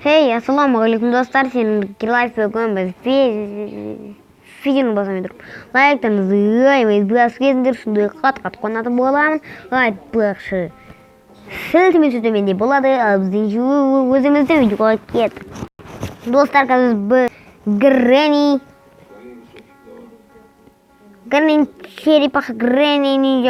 Hey, assalomualaikum do'stlar. Seninki live ko'rganmiz. Videoni bosaman turib. Like'larni aymaysiz. Bilasizlar, shunday qat-qat qonatib bo'laman. Like bo'lishi. Siltimni deb bo'ladi. Bizning o'zimizda videoga ketdik. Do'stlar, biz Granny Cheripaha Granny'ning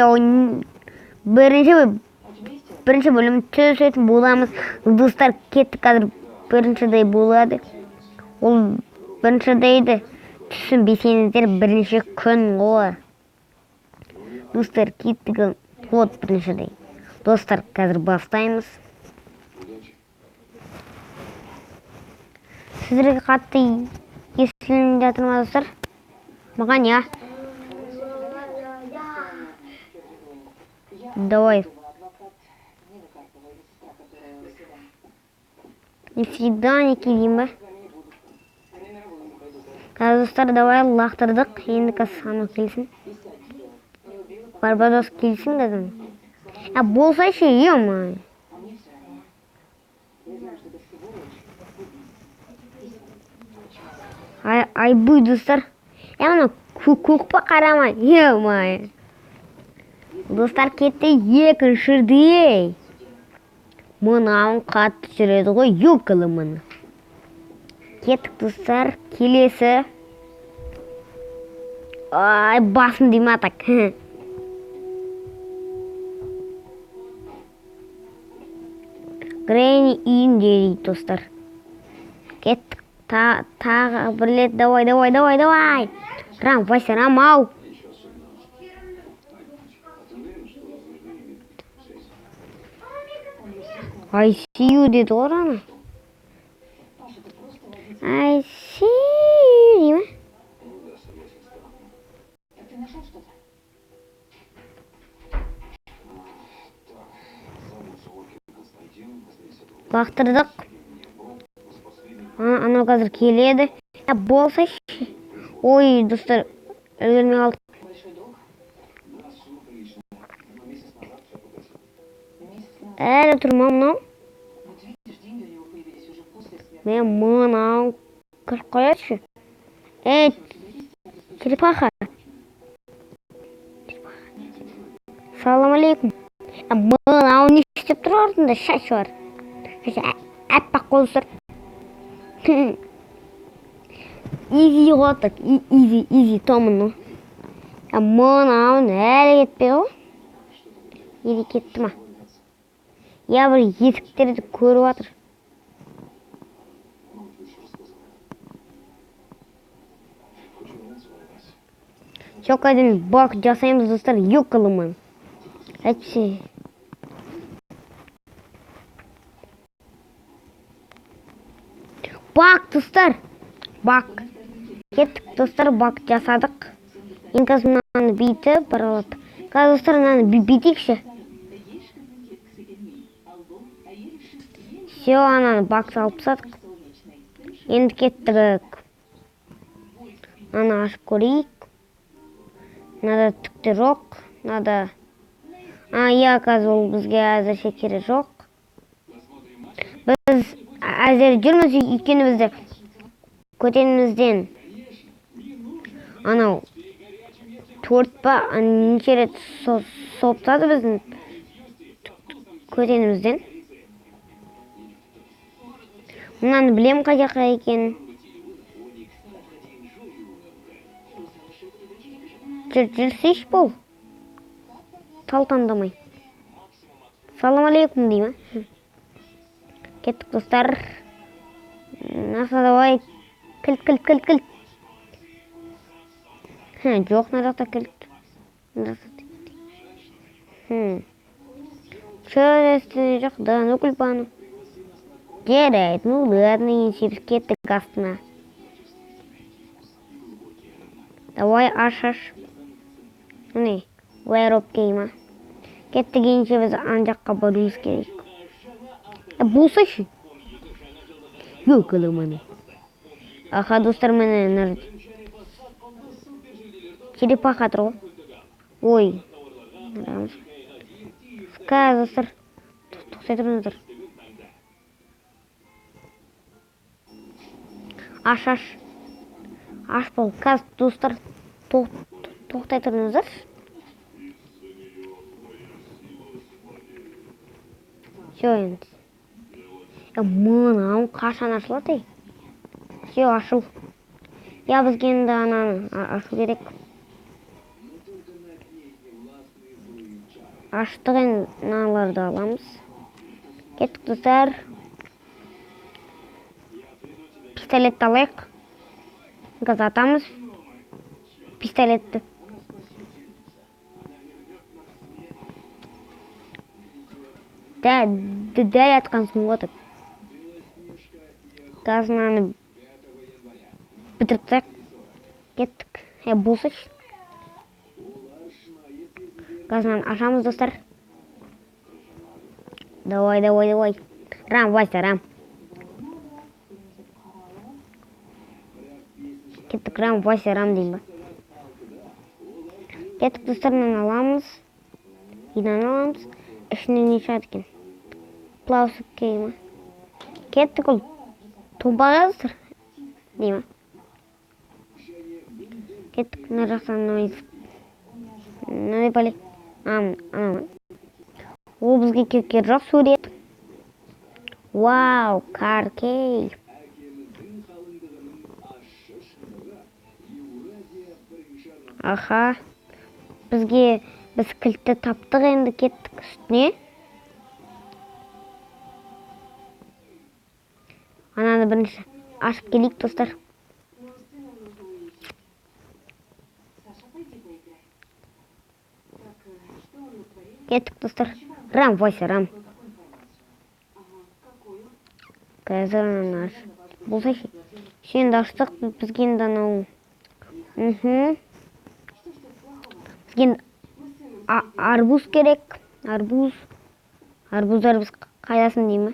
birinchi bölümü tuzatib bo'lamiz. Do'stlar, ketdik hozir birinchiday bo'ladi. Ol birinchidaydi. Tushunmaysizlar, birinchi kun qo'y. Do'stlar, ketdik hozir birinchiday. Do'stlar, hozir boshlaymiz. Sizlarga qat'iy eslanmadim do'stlar. Maqan ya. Давай. Не всегда не килима. Do'stlar, давай laqtirdik. Endi kasano kelsin. Barbados kelsin dedim. Bo'lsa-chi, yo'qmi? Ay bu do'stlar. Mana ko'kpa qaramay. Yo'qmi? Do'stlar, ketdi yekishirdi. Mana qattiq chiraydi qo'y, yo'q qilaman. Ketdik do'stlar, kelesi. Ay, basın dematak. Granny in deydi do'stlar. Ketdik. Birlet, давай. Ram, Вася, Рамау. I see you dedi orana. I see you. Laqtırdık. Ana hozir keladi. Bo'lsa. Oy, do'stlar, o'lmay qoldik. Turmam. Men mana qilib qo'yachi. Черепаха. Assalomu alaykum. Mana uni ishlatib turardinda, shashvar. Appak qo'lsir. Easy yo'qotdik. Easy tomini. Mana uni hali ketdi-ku. Yedi ketdimi? Ya bir yetiklarni ko'rib o'tir. Cho'qadan bok jasaymiz do'stlar, yo'q qilaman. Aytchi. Bak do'stlar. Bak. Ketdik do'stlar, bak jasadik. Inkasmani bitib, biralab. Do'stlar, bitikchi. Все, anani bak solib tsadik. Endi ketdik. Ana ochib ko'raylik. Надо tuktirok, надо. Ya kazol bizga azar kerak yo'q. Biz azar yurmiz ikkinimizda. Ko'tenimizdan. Ana 4 pa necha soptadi bizni. Ko'tenimizdan. Bundan bilem qayoqqa ekan. Jirsish bo'l. Taltandamay. Assalomu alaykum deyman. Ketdik do'stlar. Nasa davay. Kilt. Yo'q, narada kilt. Что здесь да, ну кульпану. Gerek, ну ладно, ищи кетtik астына. Давай ашаш. Ne? Вайроп кейма. Kettik ince biz ancak kabarımız gerek. Bo'lsa-chi. Yo'q qilaman. Aha do'stlar, mana nerede? Черепаха tur. Oy. Do'stlar. To'xtatib tur. Аш, аш. Аш бол. Қазір достар тоқтай тұрыңыздар. Все енді. Мынау қашан ашылады? Все ашыл. Я бізге енді ананы ашу керек. Аштық енді мыналарды аламыз. Кеттік достар. Пистолетті алайық. Газ атамыз. Пистолетті. Дәл атқансың ғой. Газын бітіріп тастайық. Кеттік. Болсайшы. Газын ашамыз достар. Давай. Рам, Вася, рам. Кеттік, рам, Вася, рам деймін ба. Кеттік достарынан аламыз. Идан аламыз. Ішінен не шығады екен? Плаусып кейма. Кеттік ол томпағаздыр. Дейма. Кеттік мына жақтан ойыз. Мынандай бәлек. Анау. Ол бізге керек жоқ сурет. Вау, каркей. Аха. Біз кілтті таптық енді кеттік үстіне. Ананы бірінші ашып келейік достар. Кеттік достар. Рам, Вася, рам. Қазір ананы аш. Болсайшы. Енді аштық. Бізге енді анау. Бізге арбуз керек. Арбуздар біз қайдасын деймі?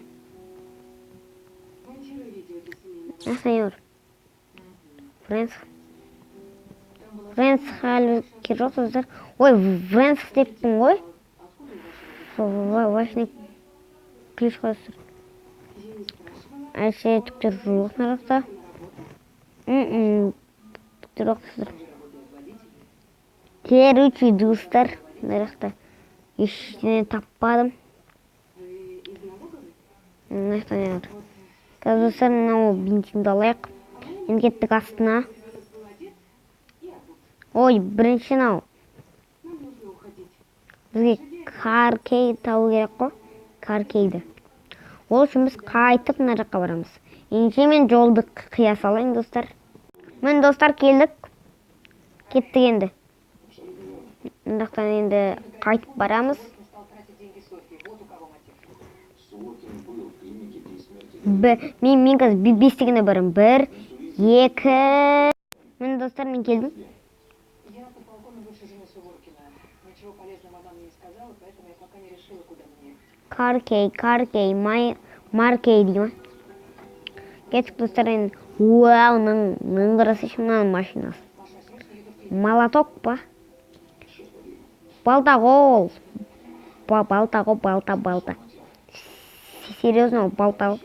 Сеньор. Фрэнс хәл керек достар. Ой, Фрэнс деппін ғой. Вашник ключ қойсыр. Әше түктер жоқ нарақта. Түктер оқсызыр. Короче, достар, нарақта ештеңе таппадым. Қазір достар, мынау бензинді алайық. Енді кеттік астына. Ой, бірінші мынау. Бізге каркей тауы керек қой. Каркейді. Ол үшін біз қайтып мына жаққа барамыз. Ендеше мен жолды қия салайын достар. Мен достар келдік. Кеттік енді. Мындақтан енді қайтып барамыз. Мен қазір 5 дегенде барам. 1, 2. Мен достар, мен келдім. Каркей, маркей деймі. Кеттік достар, енді. Уау, нің қырасы шымнан машинасы. Молоток па? Балта. Серьезно, балта.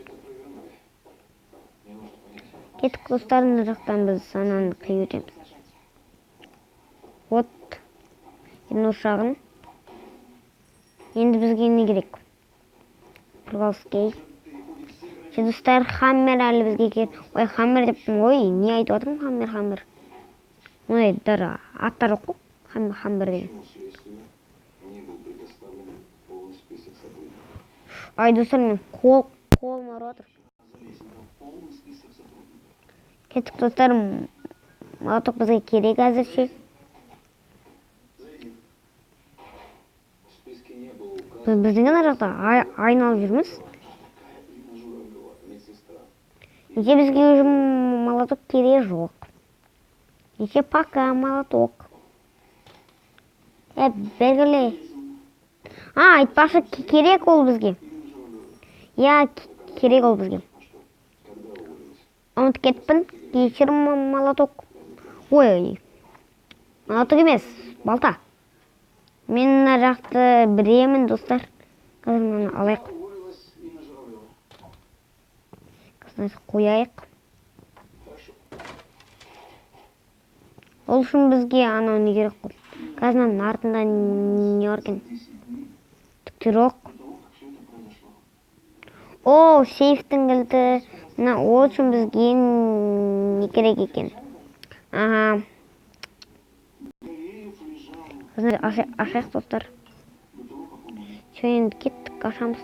Кеттік достарын жақтан біз сананы қиып өтеміз. Вот. Енді ұшағын. Енді бізге не керек? Пұрғалскей. Достар, хаммер әлі бізге керек. Ой, хаммер деппін ғой. Не айтып отырмын? Хаммер. Ой, дара. Аттар оқу. Хаммер деген. Ай, достар, мен қолым арып отыр. Кеттік достар, молоток бізге керек әзірше. Біздің ана жақта айналып жүрміз. Неге бізге молоток керек жоқ? Неге пока молоток? Бергіле. Айтпашы керек ол бізге. Я керек ол бізге. Ұмыт кетпін. Кешір молоток. Ой, молоток емес, балта. Мен мына жақты білемін, достар. Қазір мені алайық. Қазір қояйық. Ол үшін бізге анау не керек қой. Қазір артында не бар екен? Түктірок. О, сейфтің кілті. Ол үшін бізге не керек екен? Ага. Ашайық достар. Енді кеттік, ашамыз.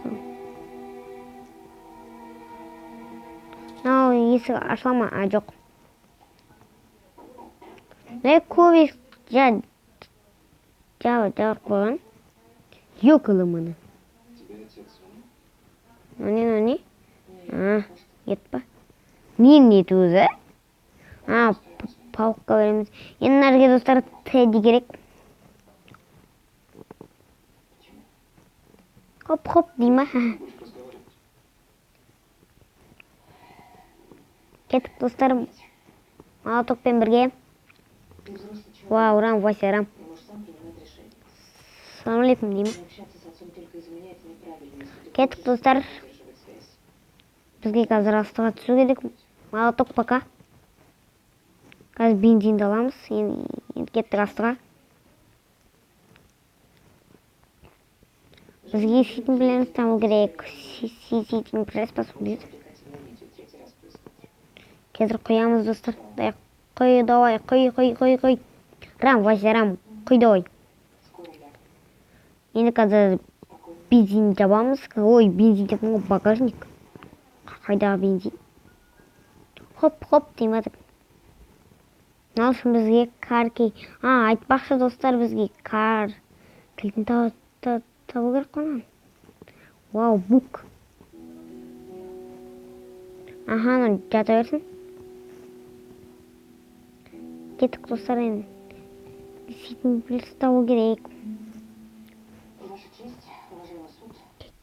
Есік ашыла ма? Жоқ. Көп жабық қойған. Ёкілі мұны. Нәне? Ет па? Нен ет өзі? Пауыққа береміз. Енді нәрге достар тәді керек. Хоп, дейма. Кеттік достарым. Молотокпен бірге. Вау, Рам, Вася, Рам. Салам алейкум, дейма. Кеттік достар. Бізге қазір астыға түсу керек. Молоток пока. Қазір бензинді аламыз. Енді кеттік астыға. Бізге ситін білеміз тамыл керек. Ситін пресс басып дейді. Қазір қоямыз достар. Қой, давай, қой. Рам, Вася, Рам, қой, давай. Енді қазір бензин жабамыз. Ой, бензин жабым ғой, багажник. Қайдағы бензин? Хоп, деймадық. Ал үшін бізге кар кей. Айтпақшы достар, бізге кар кілтін табу керек қонан. Вау, бук. Жата берсін. Кеттік достар енді. Ситін біліс табу керек.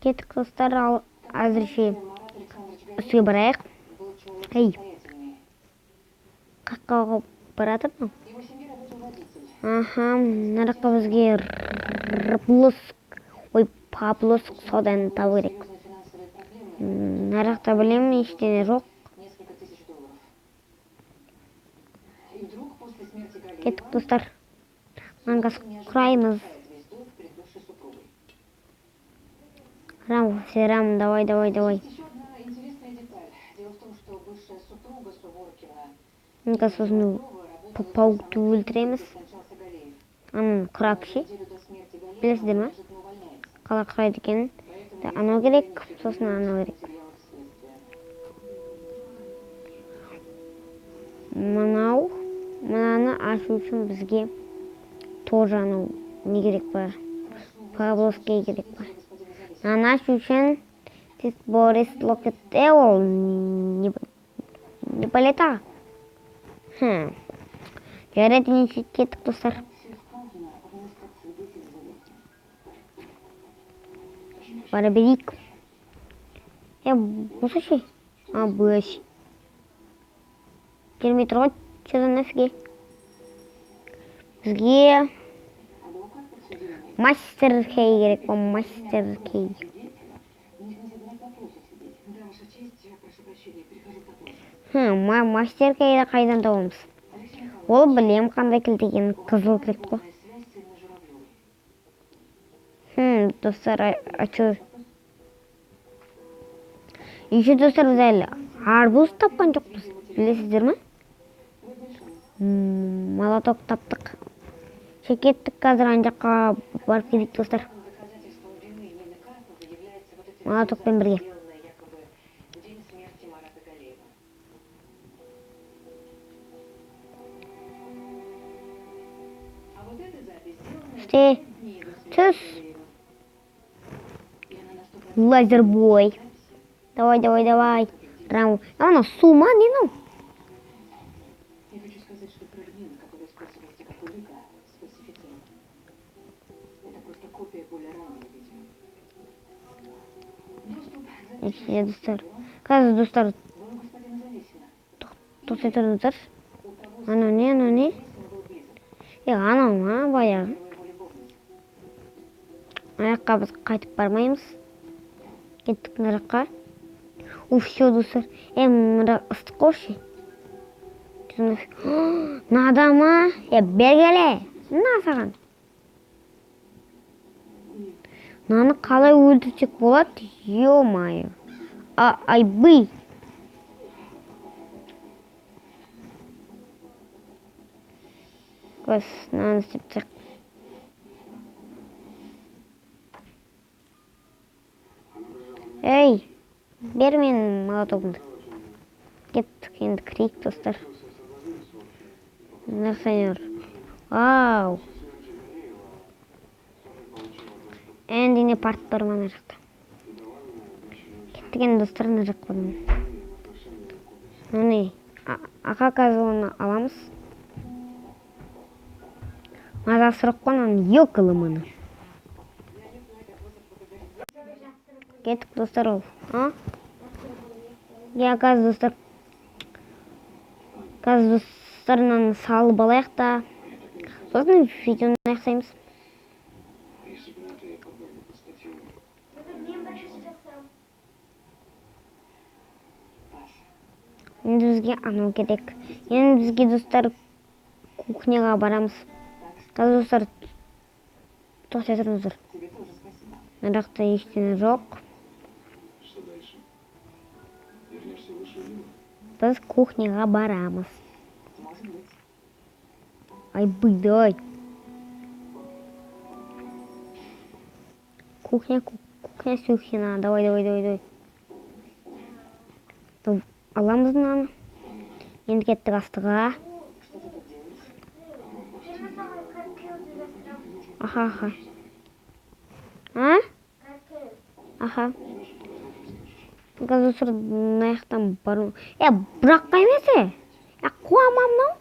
Кеттік достар, әзірше үстіге барайық. Қаққаға баратып мұ? Нараққа бізге Паблоск соданы табу керек. Нарақта білем, ештене жоқ. Кеттік достар. Мангас құраймыз. Рам, давай. Мангас осыны пауықты өлтіреміз. Құрап ше. Білесіздер ма? Қала құрайды екен. Анау керек, сосын анау керек. Мынаны ашу үшін бізге тоже анау не керек бар? Павловский керек бар. Мынаны ашу үшін Борис Локет ол не полета. Жарайды неше кеттік достар. Бара берейік. Осы ше? Бөш. Келмей тұрғыт, чөзі нәфіге. Бізге мастер кей керек, мастер кей. Мастер кейді қайдан табамыз? Ол білем қандай кілт екенін, қызыл кілт қой. Достар, açıyor. Еще достар, біз әлі арбуз тапқан жоқпыз. Білесіздер ме? Молоток таптық. Кеттік қазір ан жаққа барып келейік достар. Молотокпен бірге. Түс. Лазербой. Давай. Рам. Она с ума не ну. Я хочу сказать, что фрагмент, который использовался как улика, сфальсифицирован. Это просто копия более раннего видео. Достар. Қазір достар. Тоқтай тұрыңыздар. Анау не? Анау баяғы. Аяққа біз қайтып бармаймыз. Кеттік нараққа. Все достар. Мына ыстық қойшы. Өлтірсін. Нада ма? Бергеле. На саған. Наны қалай өлтірсек болады? Ё-майо. Айбый. Көз, наны істеп. Эй, бер мен молотогымды. Кеттік енді кірейік, достар. Нәрсенер. Вау. Әндіне парт бар мана жақта. Кеттік енді достар, мына жақ қойдым. Міне, ақа казуын аламыз. Маза сұрық қонан ёкылы мұны. Кеттік достар ол. Газ достар. Газ достарынан салып алайық та. Сосын видеоны аяқтаймыз. Енді бізге анау керек. Енді бізге достар кухняға барамыз. Газ достар. Тоқтай тұрыңыздар. Нарақта ештеңе жоқ. Біз кухняға барамыз. Айбый. Кухня, сухина. Давай. Аламыз мынаны. Енді кеттік астыға. Аха. Аха. Газ достар наяқтан бару. Бұраққа емесе. Қуамам мынау.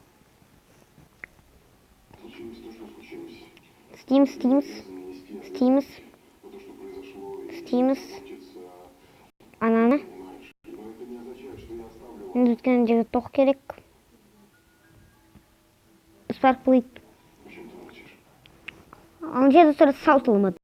Істейміз. Ананы. Енді өткен жерге тоқ керек. Спарк плейт. Ал жерде достар салтылымы.